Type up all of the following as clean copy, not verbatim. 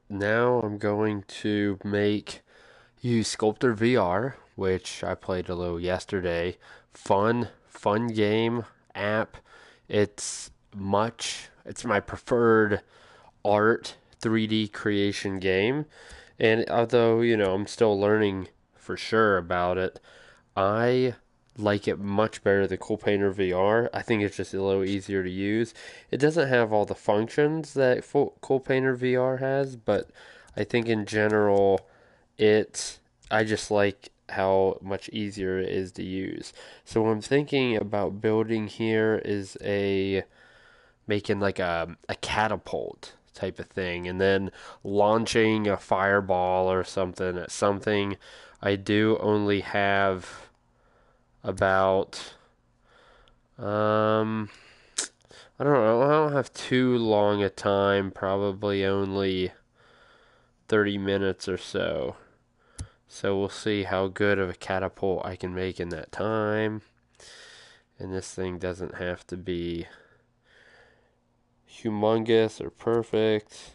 now I'm going to use SculptrVR, which I played a little yesterday. Fun game app. It's my preferred art 3D creation game. And although, I'm still learning for sure about it, I like it much better than Cool Painter VR. I think it's just a little easier to use. It doesn't have all the functions that Cool Painter VR has, but I think in general, it I just like how much easier it is to use. So what I'm thinking about building here is a making like a catapult type of thing, and then launching a fireball or something at something. I do only have about um I don't know. I don't have too long a time, probably only 30 minutes or so. So we'll see how good of a catapult I can make in that time. And this thing doesn't have to be humongous or perfect.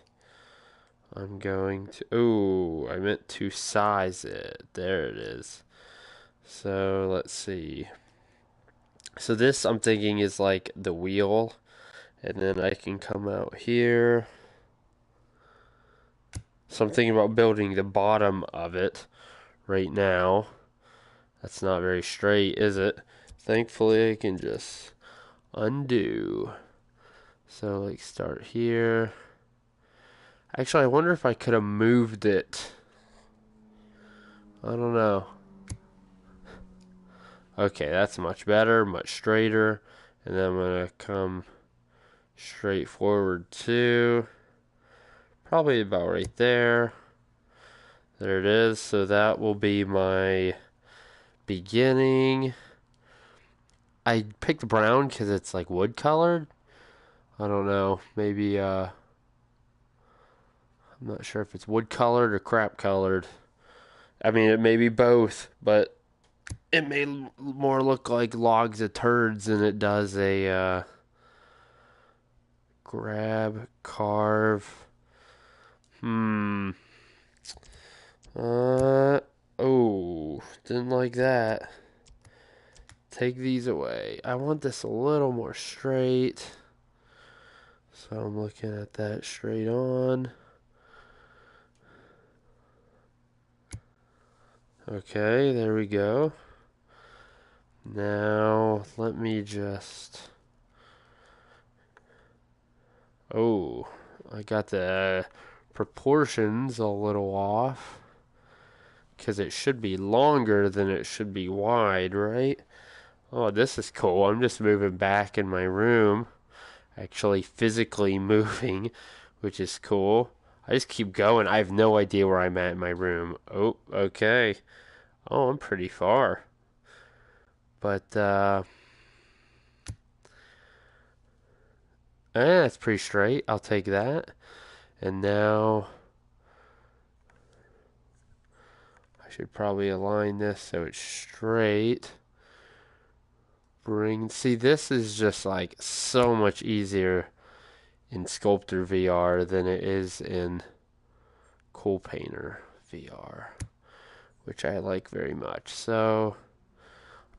I'm going to. Oh, I meant to size it. There it is. So let's see. So this I'm thinking is like the wheel, and then I can come out here. So I'm thinking about building the bottom of it right now. That's not very straight, is it? Thankfully, I can just undo. So, like, start here. Actually, I wonder if I could have moved it. I don't know. Okay, that's much better, much straighter. And then I'm going to come straight forward too. Probably about right there. There it is. So that will be my beginning. I picked brown because it's like wood colored. I don't know. Maybe, I'm not sure if it's wood colored or crap colored. I mean, it may be both, but it may more look like logs of turds than it does a grab, carve. Hmm. Uh. Oh, didn't like that. Take these away. I want this a little more straight. So I'm looking at that straight on. Okay, there we go. Now, let me just. Oh, I got the proportions a little off. Because it should be longer than it should be wide, right? Oh, this is cool. I'm just moving back in my room. Actually, physically moving, which is cool. I just keep going. I have no idea where I'm at in my room. Oh, okay. Oh, I'm pretty far. But, that's pretty straight. I'll take that. And now I should probably align this so it's straight. See, this is just like so much easier in Sculptor VR than it is in Cool Painter VR, which I like very much. So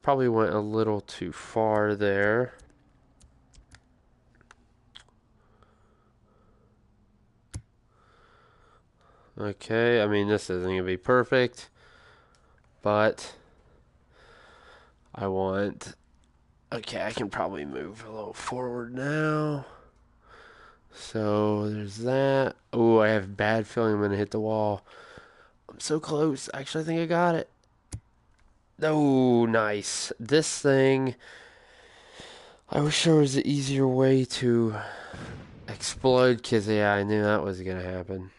probably went a little too far there. Okay, I mean, this isn't going to be perfect, but I want. Okay, I can probably move a little forward now. So there's that. Oh, I have a bad feeling I'm going to hit the wall. I'm so close. Actually, I think I got it. Oh, nice. This thing. I wish there was an easier way to explode, because, yeah, I knew that was going to happen.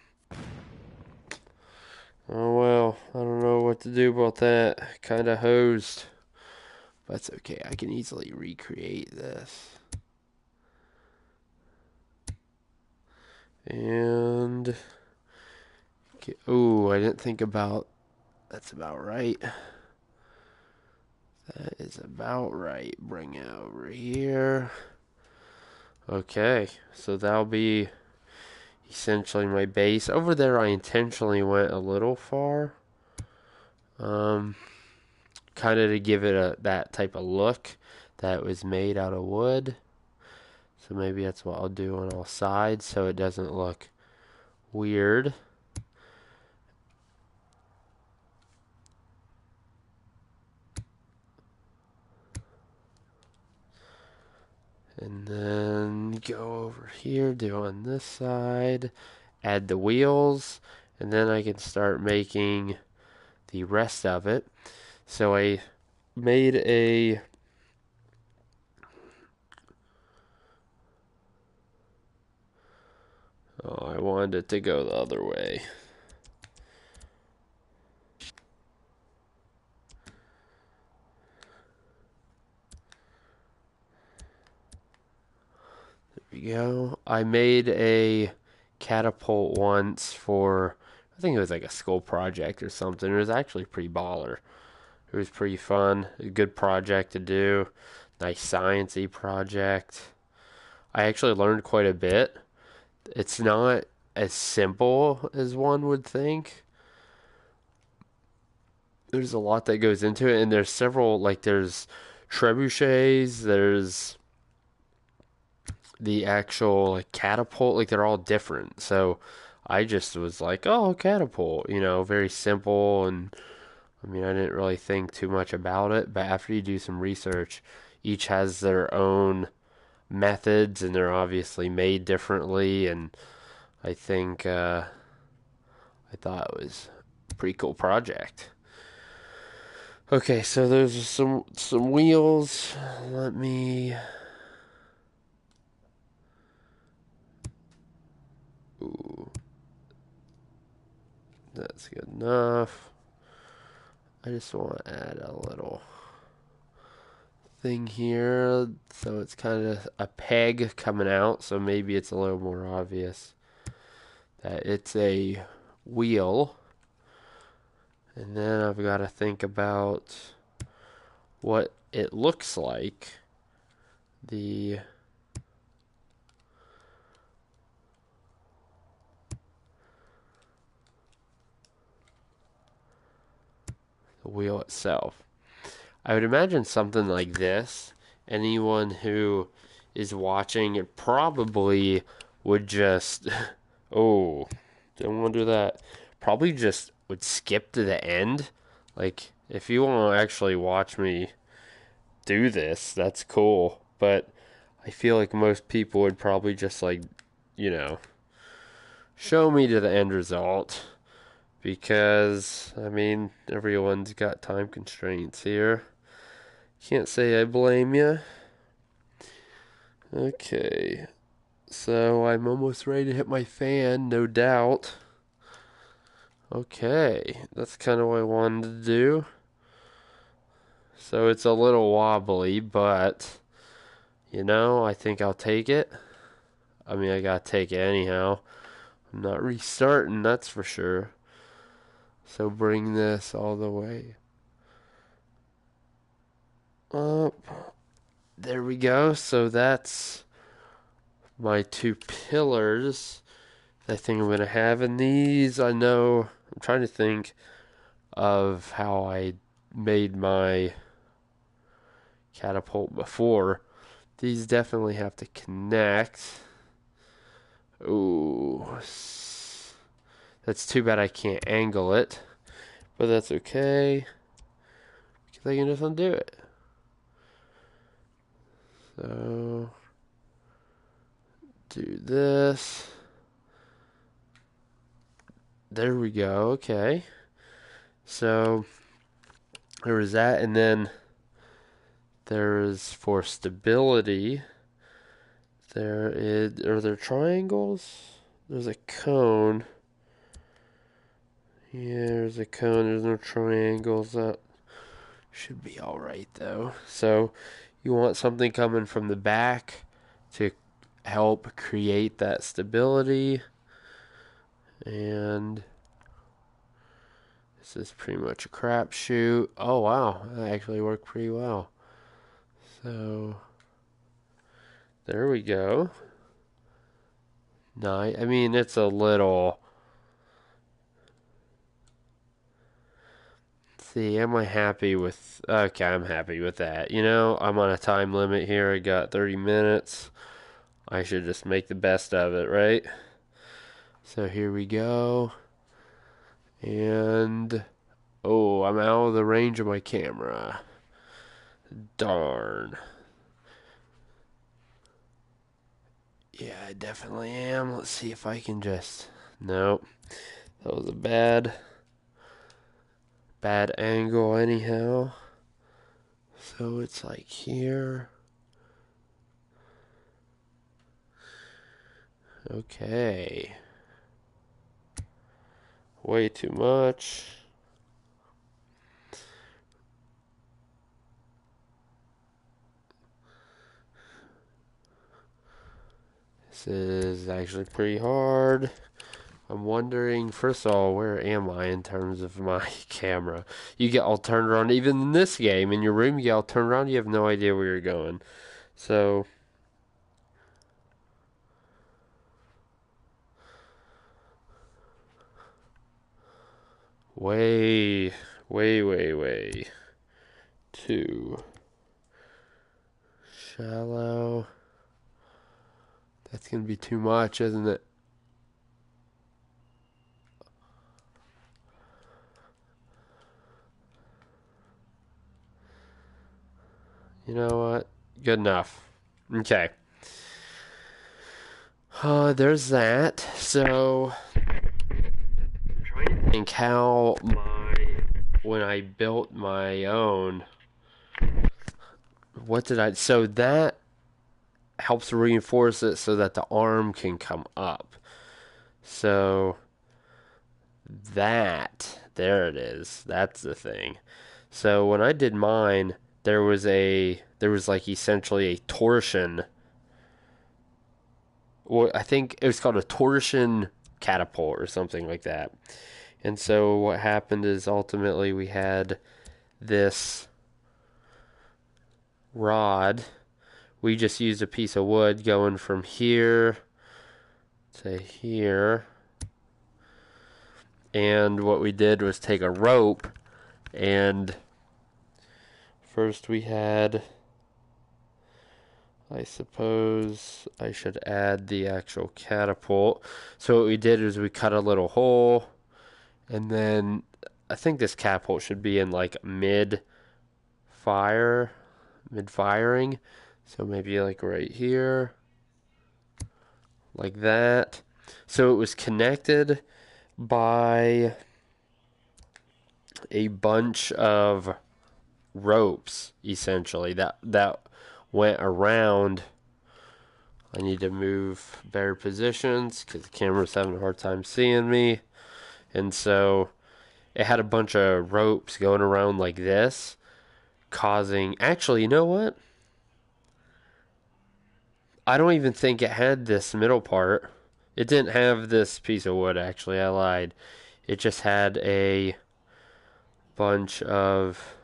Oh well, I don't know what to do about that. Kinda hosed. But that's okay, I can easily recreate this. And. Oh, I didn't think about. That's about right. That is about right. Bring it over here. Okay, so that'll be essentially my base. Over there I intentionally went a little far. Kind of to give it that type of look that was made out of wood. So maybe that's what I'll do on all sides so it doesn't look weird. And then go over here, do on this side, add the wheels, and then I can start making the rest of it. So I made a I wanted it to go the other way. There we go. I made a catapult once for, I think it was like a school project or something. It was actually pretty baller. It was pretty fun. A good project to do. Nice sciencey project. I actually learned quite a bit. It's not as simple as one would think. There's a lot that goes into it, and there's several, like, there's trebuchets, there's the actual like catapult, like they're all different. So I just was like, oh, catapult, very simple. And I mean, I didn't really think too much about it, but after you do some research, each has their own methods and they're obviously made differently. And I think I thought it was a pretty cool project. Okay, so there's some wheels. Let me. Ooh, that's good enough. I just want to add a little thing here so it's kind of a peg coming out, so maybe it's a little more obvious that it's a wheel. And then I've got to think about what it looks like. The wheel itself. I would imagine something like this. Anyone who is watching it probably would just, oh, don't want to do that. Probably just would skip to the end. Like, if you want to actually watch me do this, that's cool. But I feel like most people would probably just, like, you know, show me to the end result. Because, I mean, everyone's got time constraints here. Can't say I blame you. Okay. So I'm almost ready to hit my fan, no doubt. Okay, that's kind of what I wanted to do. So it's a little wobbly, but I think I'll take it. I mean, I gotta take it anyhow. I'm not restarting, that's for sure. So bring this all the way up. There we go. So that's my two pillars I think I'm going to have. And these, I know, I'm trying to think of how I made my catapult before. These definitely have to connect. Ooh, that's too bad I can't angle it, but that's okay because I can just undo it. So do this. There we go. Okay. So there was that, and then there's for stability. Are there triangles? There's a cone. Yeah, there's a cone. There's no triangles. That should be all right though. So you want something coming from the back to help create that stability. And this is pretty much a crapshoot. Oh wow, that actually worked pretty well. So there we go. No, I mean, it's a little. See, am I happy with. Okay, I'm happy with that. You know, I'm on a time limit here. I got 30 minutes. I should just make the best of it, right? So here we go. And. Oh, I'm out of the range of my camera. Darn. Yeah, I definitely am. Let's see if I can just. Nope. That was a bad angle, anyhow. So it's like here. Okay. Way too much. This is actually pretty hard. I'm wondering, first of all, where am I in terms of my camera? You get all turned around, even in this game, in your room, you get all turned around, you have no idea where you're going. So, way, way too shallow. That's gonna be too much, isn't it? You know what? Good enough. Okay. There's that. So, I'm trying to think how when I built my own, so that helps reinforce it so that the arm can come up. So, there it is. That's the thing. So, when I did mine, there was like essentially a torsion. Or I think it was called a torsion catapult or something like that. And so what happened is ultimately we had this rod. We just used a piece of wood going from here to here. And what we did was take a rope, and first we had, I suppose I should add the actual catapult. So what we did is we cut a little hole, and then I think this catapult should be in like mid-firing. So maybe like right here, like that. So it was connected by a bunch of ropes, essentially, that went around. I need to move better positions because the camera's having a hard time seeing me. And so it had a bunch of ropes going around like this, causing. Actually, you know what? I don't even think it had this middle part. It didn't have this piece of wood, actually. I lied. It just had a bunch of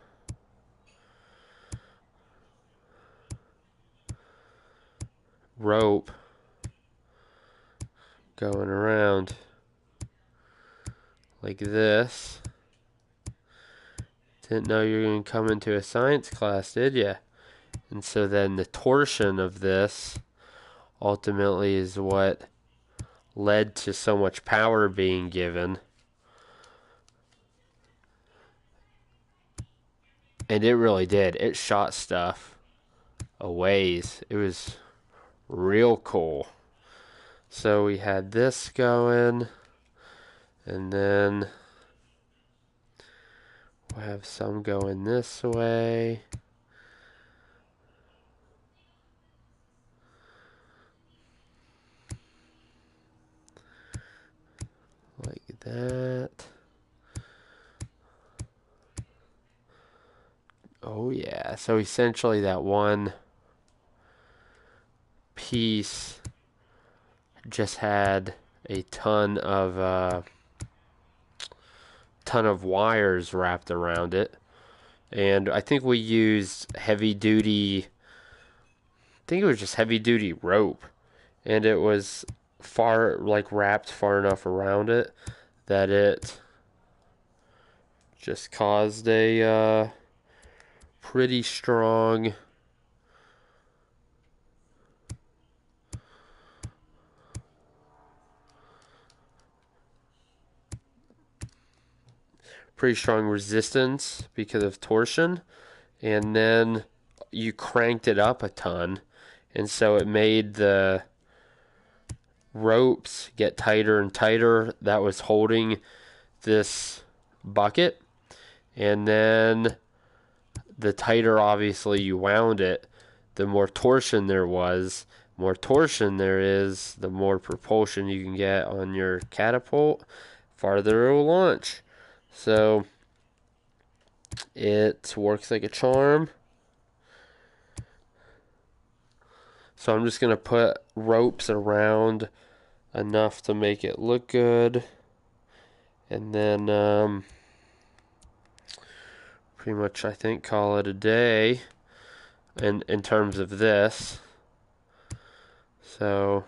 rope going around like this. Didn't know you were going to come into a science class, did you? And so then the torsion of this ultimately is what led to so much power being given. And it really did. It shot stuff a ways. It was real cool. So we had this going, and then we'll have some going this way. Like that. Oh yeah, so essentially that one piece just had a ton of wires wrapped around it, and I think we used heavy duty. I think it was just heavy duty rope, and it was wrapped far enough around it that it just caused a pretty strong resistance because of torsion, and then you cranked it up a ton, and so it made the ropes get tighter and tighter that was holding this bucket. And then the tighter obviously you wound it, the more torsion there was. More torsion there is, the more propulsion you can get on your catapult, farther it will launch. So it works like a charm. So I'm just going to put ropes around enough to make it look good. And then pretty much I think call it a day in terms of this. So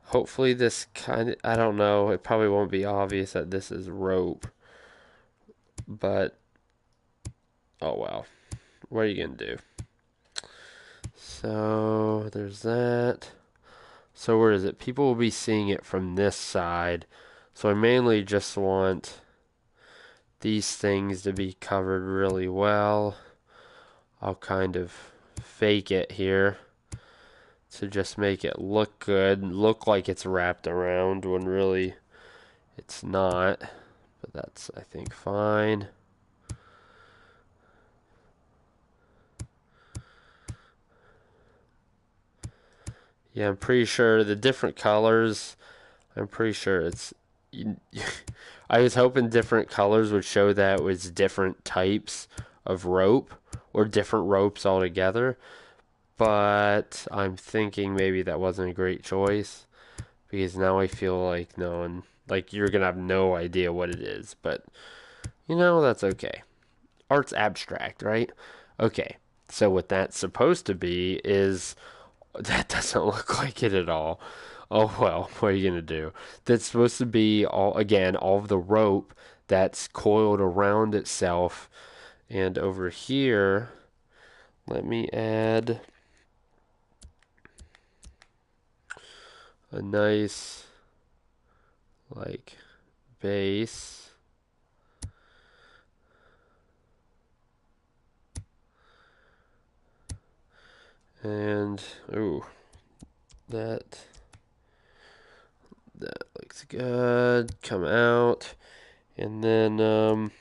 hopefully this kind of, I don't know, it probably won't be obvious that this is rope. But oh well. What are you going to do? So there's that. So where is it? People will be seeing it from this side. So I mainly just want these things to be covered really well. I'll kind of fake it here to just make it look good, look like it's wrapped around when really it's not. But that's, I think, fine. Yeah, I'm pretty sure the different colors, I'm pretty sure it's... I was hoping different colors would show that it was different types of rope or different ropes altogether. But I'm thinking maybe that wasn't a great choice because now I feel like no one, like you're going to have no idea what it is. But, that's okay. Art's abstract, right? Okay, so what that's supposed to be is that doesn't look like it at all. Oh well, what are you gonna do? That's supposed to be all of the rope that's coiled around itself. And over here, let me add a nice base. And that looks good. Come out. And then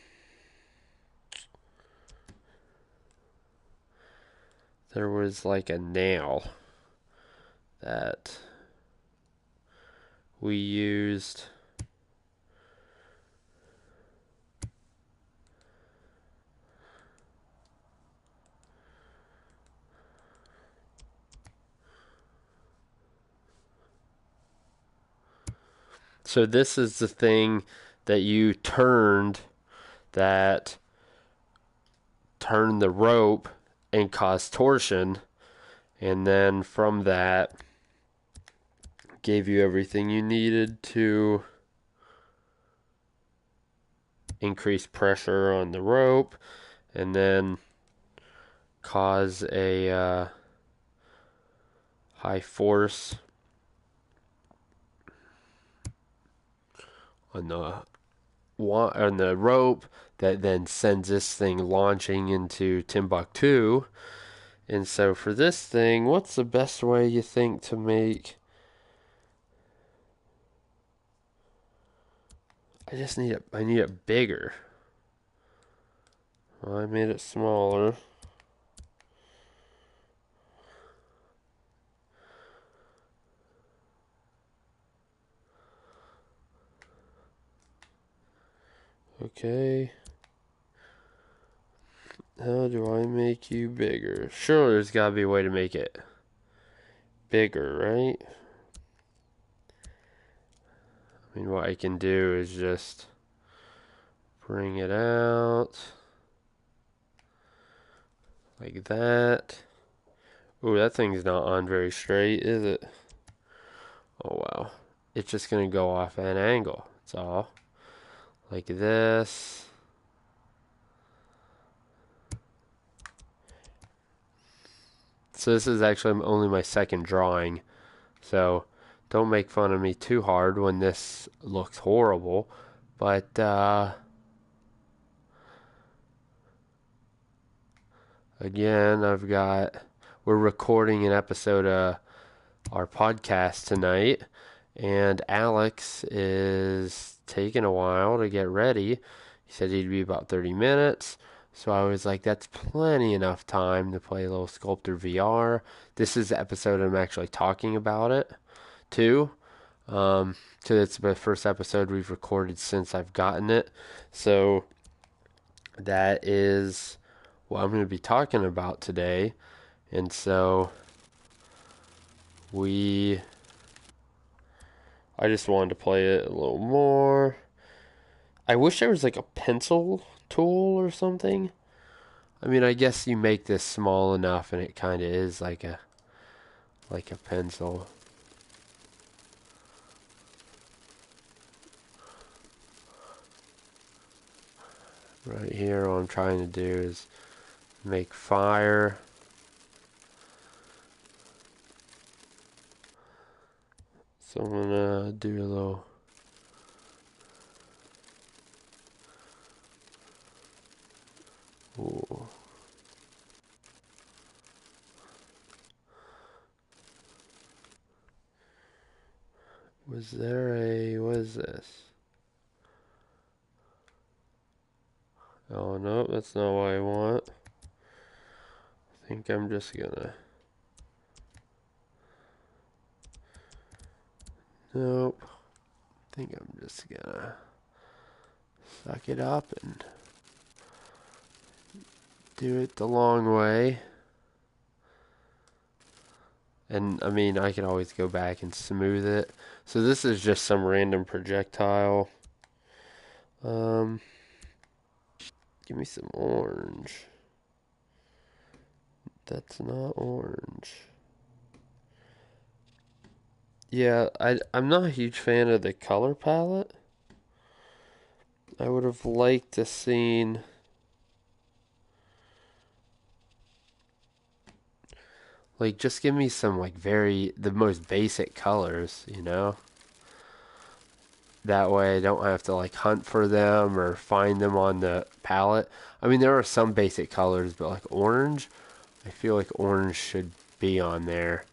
there was like a nail that we used. So this is the thing that you turned that turned the rope and caused torsion, and then from that gave you everything you needed to increase pressure on the rope and then cause a high force on the rope that then sends this thing launching into Timbuktu. And so for this thing, what's the best way you think to make? I need it bigger. Well, I made it smaller. Okay. How do I make you bigger? Sure, there's gotta be a way to make it bigger, right? I mean, what I can do is just bring it out like that. Ooh, that thing's not on very straight, is it? Oh wow. It's just gonna go off at an angle. That's all. Like this. So this is actually only my second drawing. So don't make fun of me too hard when this looks horrible. But again, we're recording an episode of our podcast tonight, and Alex is taking a while to get ready. He said he'd be about 30 minutes. So I was like, that's plenty enough time to play a little Sculptor VR. This is the episode I'm actually talking about it too. So it's the first episode we've recorded since I've gotten it. So that is what I'm going to be talking about today. And so I just wanted to play it a little more. I wish there was like a pencil tool or something. I mean, I guess you make this small enough and it kind of is like a pencil. Right here, what I'm trying to do is make fire. So I'm gonna do a little. Ooh. What is this? Oh no, that's not what I want. I think I'm just gonna. Nope. I think I'm just gonna suck it up and do it the long way. And I mean, I can always go back and smooth it. So this is just some random projectile. Give me some orange. That's not orange. Yeah, I'm not a huge fan of the color palette. I would have liked to seen like just give me some like the most basic colors, you know? That way I don't have to like hunt for them or find them on the palette. I mean, there are some basic colors, but like orange, I feel like orange should be on there.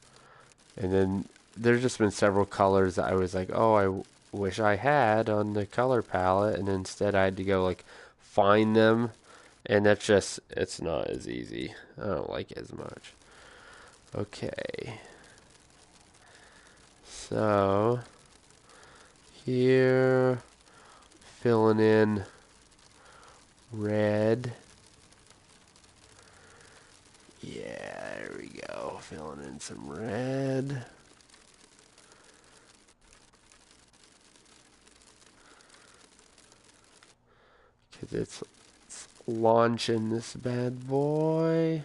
And then there's just been several colors that I was like, oh, wish I had on the color palette, and instead I had to go like find them, and it's not as easy. I don't like it as much. Okay, so here filling in red. Yeah, there we go. Filling in some red. Because it's launching this bad boy.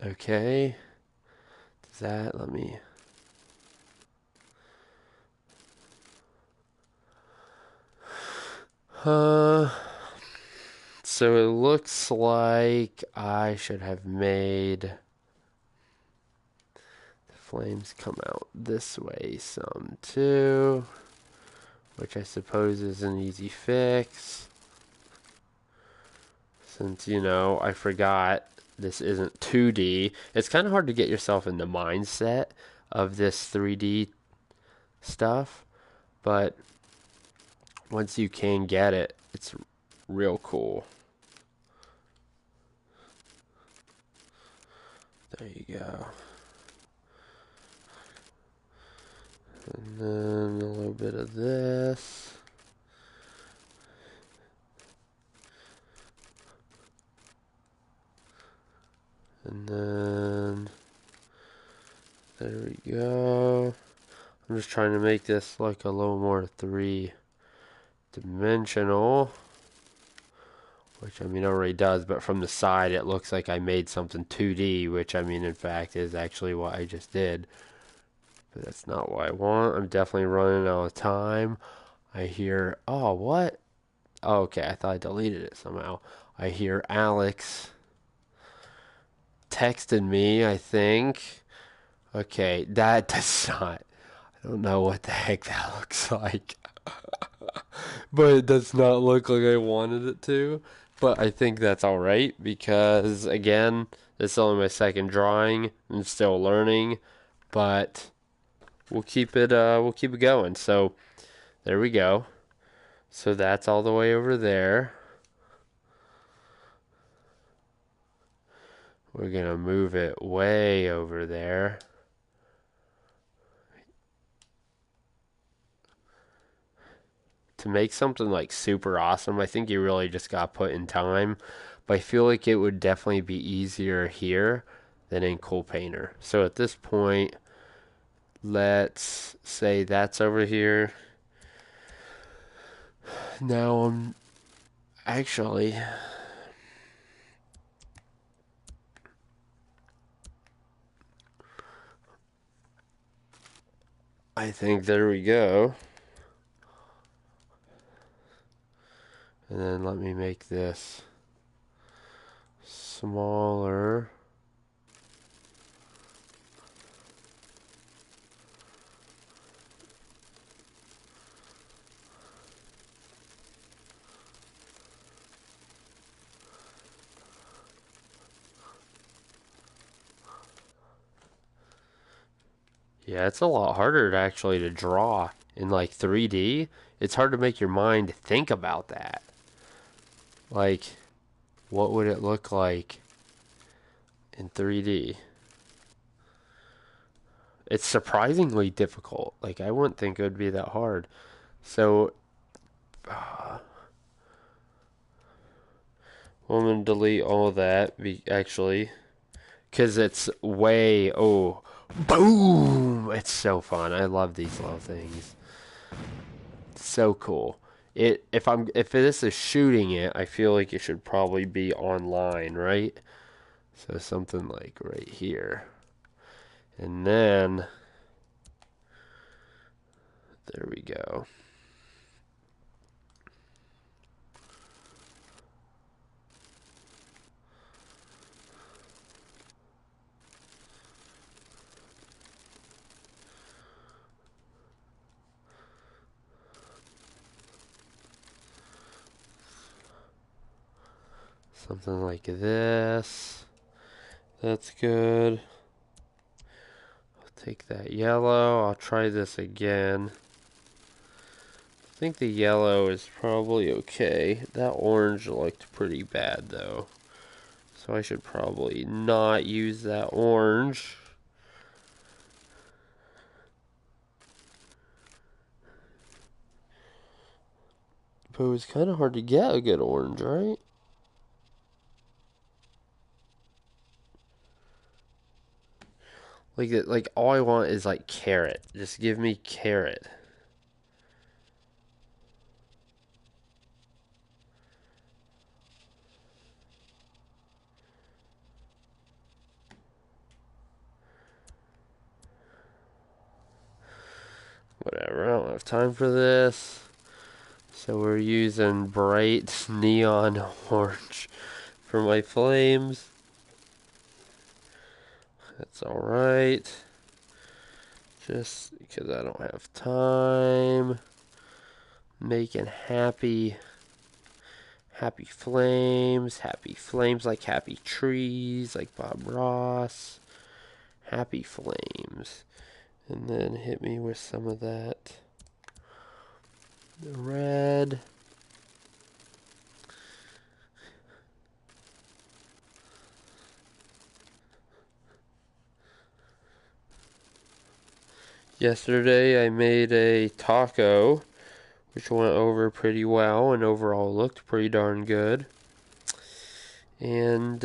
Okay. Let me. So it looks like I should have made the flames come out this way some too, which I suppose is an easy fix. Since, I forgot this isn't 2D. It's kind of hard to get yourself in the mindset of this 3D stuff, but once you can get it, it's real cool. There you go. And then a little bit of this. And then there we go. I'm just trying to make this like a little more three-dimensional, which I mean it already does, but from the side it looks like I made something 2D, which I mean in fact is actually what I just did. But that's not what I want. I'm definitely running out of time. I hear, oh, what? Oh, okay, I thought I deleted it somehow. I hear Alex texted me, I think. Okay, that does not. I don't know what the heck that looks like. But it does not look like I wanted it to. But I think that's alright because, again, this is only my second drawing. I'm still learning. But we'll keep it going. So, there we go. So that's all the way over there. We're going to move it way over there. To make something like super awesome, I think you really just got put in time. But I feel like it would definitely be easier here than in Cool Painter. So at this point, let's say that's over here. Now I'm actually... I think there we go. And then let me make this smaller. Yeah, it's a lot harder actually to draw in like 3D. It's hard to make your mind think about that. Like, what would it look like in 3D? It's surprisingly difficult. Like, I wouldn't think it would be that hard. So, I'm going to delete all of that, actually. Because it's way, oh, boom! It's so fun. I love these little things. It's so cool. If this is shooting it, I feel like it should probably be online, right? So something like right here. And then there we go. Something like this. That's good. I'll take that yellow. I'll try this again. I think the yellow is probably okay. That orange looked pretty bad though. So I should probably not use that orange. But it was kind of hard to get a good orange, right? Like all I want is like carrot. Just give me carrot. Whatever, I don't have time for this. So we're using bright neon orange for my flames. That's alright. Just because I don't have time. Making happy flames like happy trees, like Bob Ross. Happy flames. And then hit me with some of that red. Yesterday I made a taco, which went over pretty well and overall looked pretty darn good. And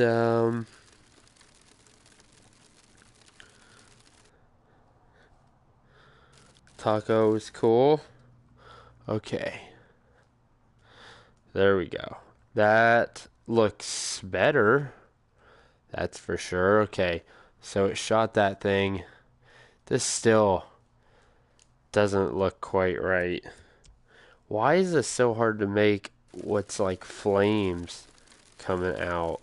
taco is cool. Okay. There we go. That looks better. That's for sure. Okay, so it shot that thing. This still doesn't look quite right. Why is this so hard to make what's like flames coming out?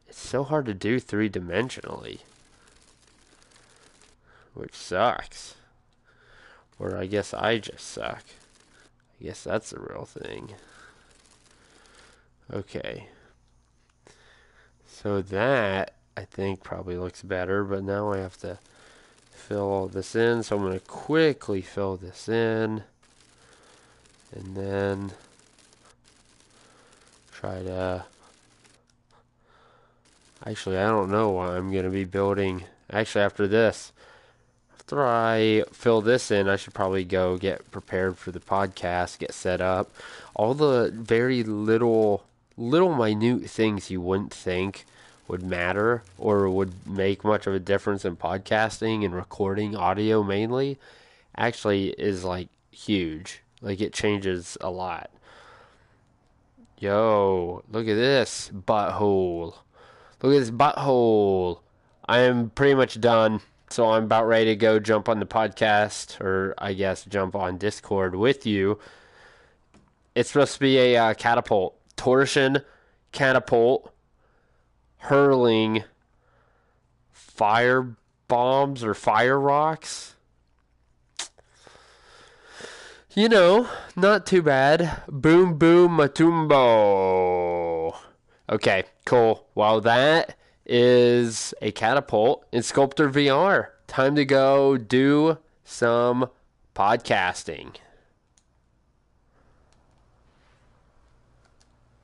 It's so hard to do three-dimensionally, which sucks. Or I guess I just suck. I guess that's the real thing. Okay. So that, I think, probably looks better, but now I have to fill all this in. So I'm going to quickly fill this in. And then try to... Actually, I don't know what I'm going to be building. Actually, after this, after I fill this in, I should probably go get prepared for the podcast, get set up. All the very little minute things you wouldn't think would matter or would make much of a difference in podcasting and recording audio mainly actually is like huge. Like it changes a lot. Yo, look at this butthole. Look at this butthole. I am pretty much done. So I'm about ready to go jump on the podcast, or I guess jump on Discord with you. It's supposed to be a catapult. Torsion catapult hurling fire bombs or fire rocks. You know, not too bad. Boom, boom, matumbo. Okay, cool. Well, that is a catapult in SculptrVR. Time to go do some podcasting.